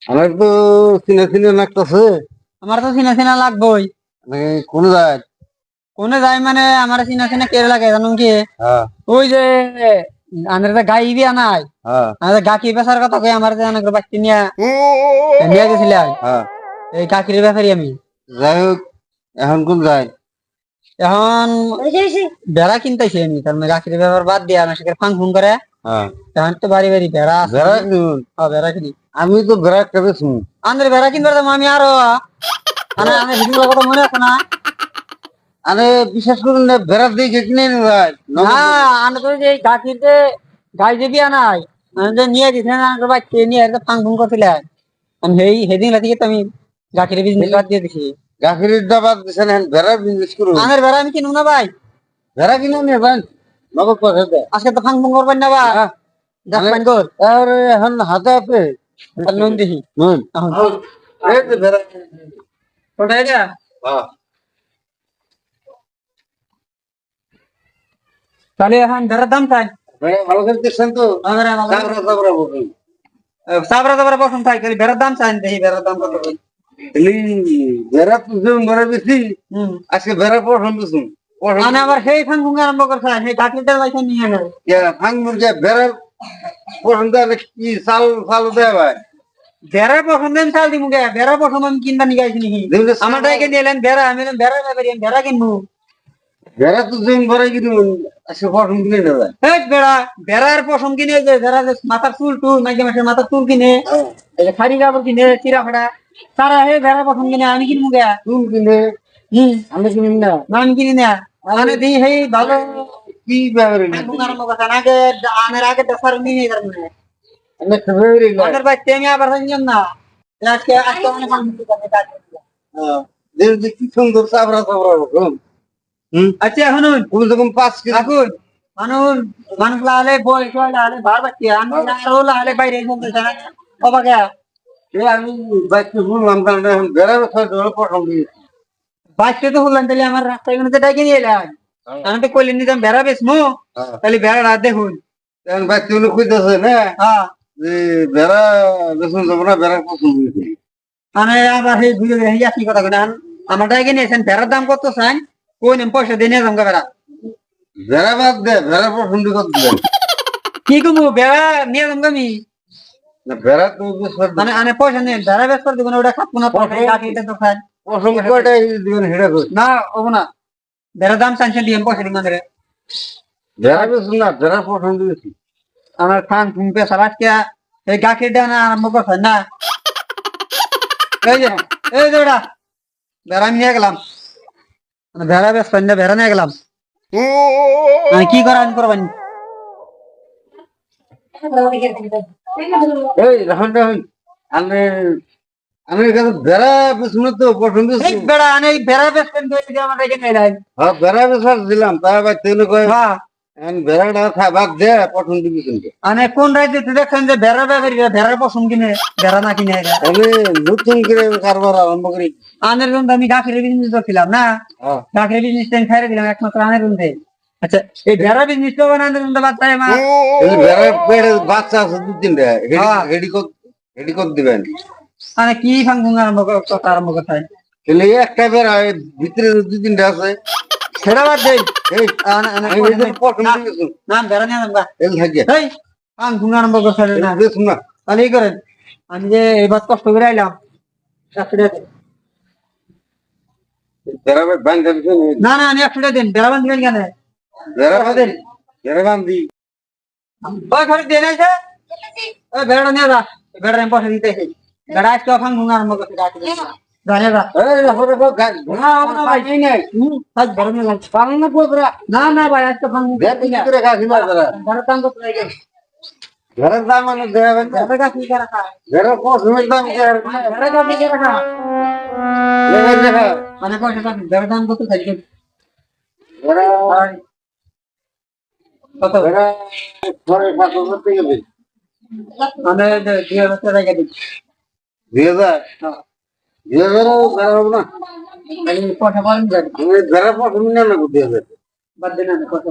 আমার তো চিনা চিনা লাগতেছে। আমার তো চিনা চিনা লাগবেই। কোন যায়? কোনে যায় মানে আমার চিনা চিনা কে লাগে জানুন কি? হ্যাঁ ওই যে আমাদের যে গাই বিয়া নাই, হ্যাঁ আমাদের গাখি বেচার কথা কই আমার যে অনেক বাচ্চা নিয়ে নিয়ে গেছিলাম। হ্যাঁ। এই গাখির ব্যাপারই আমি। যাই হোক, এখন কোন যায়? এখন বেড়া কিনতেছি আমি, তার মানে গাখির ব্যাপার বাদ দিয়ে আমার সাথে ফাং ফুং করে। হ্যাঁ, এখন তো বাড়ি বাড়ি বেড়া আছে। বেড়া কিনুন। হ্যাঁ, বেড়া কিনি। আমি তো বেড়া কেটে শুন। আমাদের বেড়া কিনবার যাবো আমি আরো। মানে আমি ভিডিও কথা মনে আছে না? আরে বিশেষ করে না, বেড়া দিয়ে কিনে নিয়ে যায় না, আমি তো যে গাখির যে গাই যে বিয়া নাই, আমি যে নিয়ে দিছি না আমার বাচ্চা নিয়ে ফাং ফুং করছিলাম। আমি সেই সেদিন রাতে তো আমি গাখির বিজনেস বাদ দিয়ে দিছি। গাখির ডাবাত দিছেন, এখন বেড়ার বিজনেস করুন। আমার বেড়া আমি কিনুম না ভাই। বেড়া কিনে নিয়ে যান, নগদ পয়সা দেয়। আজকে তো ফাং ফুং করবেন না ভাই। দেখ পাইন কর। আরে এখন হাতে আছে নুন দিহি। নুন। এখন এই যে বেড়া। কোথায় যা? হ্যাঁ, তাহলে এখন বেড়ার দাম চাই। বেড়া ভালো করে দিচ্ছেন তো? চাবড়া চাবড়া বলুন। সাবরা সাবরা পছন্দ চাই, খালি বেড়ার দাম চাই, দেখি বেড়ার দাম কত করে। এলি বেড়া তো যেমন বেড়া বেশি, হুম। আজকে বেড়া পছন্দ শুন। মানে আবার সেই ফাং ফুং আরম্ভ করছে, সেই গাখিরটার পয়সা নিয়ে নেয়। ভাঙবো যে বেড়ার পছন্দ হলে কি চাল চাল দেয় ভাই? বেড়ার পছন্দ আমি চাল দিমু গে, বেড়ার পছন্দ আমি কিনবা নিয়ে আইছি নাকি? দেখলে চাল- আমার টাইকে দিলেন বেড়া, আমি বললাম বেড়ার ব্যাপারে আমি বেড়া কিনবো। বেড়া তো যেমন বেড়া কিন্তু আজকে পছন্দ কিনে নেবে। এই বেড়া, বেড়ার পশম কিনে, যে বেড়া যে মাথার চুল টুল মাঝে মাঝে মাথার চুল কিনে, এই যে খাড়ি কাপড় কিনে, চিরা ফাড়া, তারা হে বেড়ার পশম কিনে, আমি কিনবো গে। চুল কিনে হম। আমি কিনিম না। না আমি কিনি না। মানে দিই সেই ভালো কি ব্যাপারে ফাং ফুং আরম্ভ করছে, আগে আমের আগে দেখার নিয়ে যার মনে। আমি ফেব্রুয়ারি আমাদের বাচ্চা আমি আবার জানিলাম না। আজকে আজকে মানে ফাং ফুং করছে কাজ। দেখছি কি সুন্দর চাবড়া চাবড়া বলুন। আচ্ছা এখন তুমি যখন 5 কেজি এখন মানুষ মানুষ লালে বই সই লালে ভার বাচ্চা আমি আরো লালে বাইরে চলতেছে না অবাকে। আমি বাইককে বললাম, কারণ এখন বেড়ার পছন্দ দিয়েছি। বাচ্চা তো হলাম, তাহলে আমার রাস্তায় কোনো ডাকে নিয়ে এলাম। আমি তো কইলেন নিতাম বেড়া বেসমু, তাহলে বেড়া দেখুন। এখন বাইককে খুঁজতেছে না হ্যাঁ, যে বেড়া বেতন যাবো না, বেড়ার পছন্দ দিয়েছি। মানে আবার সেই বুঝে কি কথা কইন, আমার ডাকে নিয়েছেন বেড়ার দাম কত চাই, কই নেন পয়সা দিয়ে নিয়ে যাম বেড়া। বেড়া বাদ দে, বেড়ার পছন্দ করতে দেন। কি কমু বেড়া নিয়ে যাম আমি। বেড়া তো বেশ মানে আনে পয়সা নেই, বেড়া বেশ করে দিবেন, ওটা খাবো না, কাকিটা তো খাই পছন্দ কয়টা দিবেন হেঁটে করে। না ওবো না। বেড়ার দাম চাইছেন দিয়ে পয়সা দিবেন আমাদের। বেড়া বেশ না, বেড়ার পছন্দ দিয়েছি। আমার খান ফুং পেশা আজকে এই গাখির দেওয়া আরম্ভ করছেন না। এই যে এই যে ওটা ভেড়া আমি নিয়ে গেলাম, মানে ভেড়া বেসবেন না, ভেড়া নিয়ে গেলাম। মানে কি করেন করবেন? এই রাহুল রাহুল, আমি আমি এখানে বেড়া বেশ তো পছন্দ এই বেড়া আনে, এই ভেড়া বেসবেন তো এই যে আমার এখানে এলেন। হ্যাঁ, বেড়া বেশ দিলাম, তার আবার তেল কয় হ্যাঁ, বেড়াটা বাদ দে, পছন্দ দিয়েছেন। মানে কোন রাইতে দেখছেন যে ভেড়া ব্যাপারী ভেড়ার পছন্দ কিনে, ভেড়া না কিনে এরা। আমি নতুন করে কারবার আরম্ভ করি। আনের জন্য আমি গাখির বিজনেস করছিলাম না, গাখির বিজনেস টাইম খাইরে দিলাম একমাত্র আনের জন্য। আচ্ছা এই ভেড়া বিজনেস করবেন আনের জন্য বাদ তাই মা। এই বেড়ার পেটে বাচ্চা আছে 2-3টা, হেডি কর দিবেন। মানে কি ফাংশন আরম্ভ কথা আরম্ভ করতে হয়? তাহলে এই একটা বেড়া এর ভিতরে 2-3টা আছে। সেটা বাদ দেই। এই আমি আমি এদের পছন্দ দিয়েছি। না বেড়া নিয়ে যাবো। এল থাকে এই ফাংশন আরম্ভ করতে হবে না। দেখুন না, তাহলে এই করেন, আমি যে এবার কষ্ট করে আইলাম, একশো টাকা দিন। বেড়া বান্ধা দিয়েছেন। না না আমি 100 টাকা দিন, বেড়া বান দিবেন কেন? বেড়া দিন বেড়া বান্ধি ওই ঘরে দেন আছে। ওই বেড়াটা নিয়ে যা, বেড়া আমি পয়সা দিতেছি। বেড়া আজকে ফাংশন আরম্ভ করতে জানে যা। এই হরে গো গাছ না না ভাই এই নাই, আজ বেড়া নিয়ে যাচ্ছি। পালন না পুরো না না ভাই আজকে ফাংশন বেড়া করে খাসি না বেড়া। বেড়া দাম কত লাগে? বেড়ার দাম মানে দেবেন না। বেড়া কি করে খায়? বেড়া পছন্দের দাম বেড়া কি করে খায়? দেখা মানে পয়সা দাম, বেড়া দাম কত থাকবে? বেড়া কত? বেড়া পরে 700 টাকা দিন। মানে 2000 টাকা দিন। 2000 2000 বেড়া হবে না। মানে পয়সা পাবেন যাবে। আমি বেড়া পছন্দ না 2000। বাদ দেন না পয়সা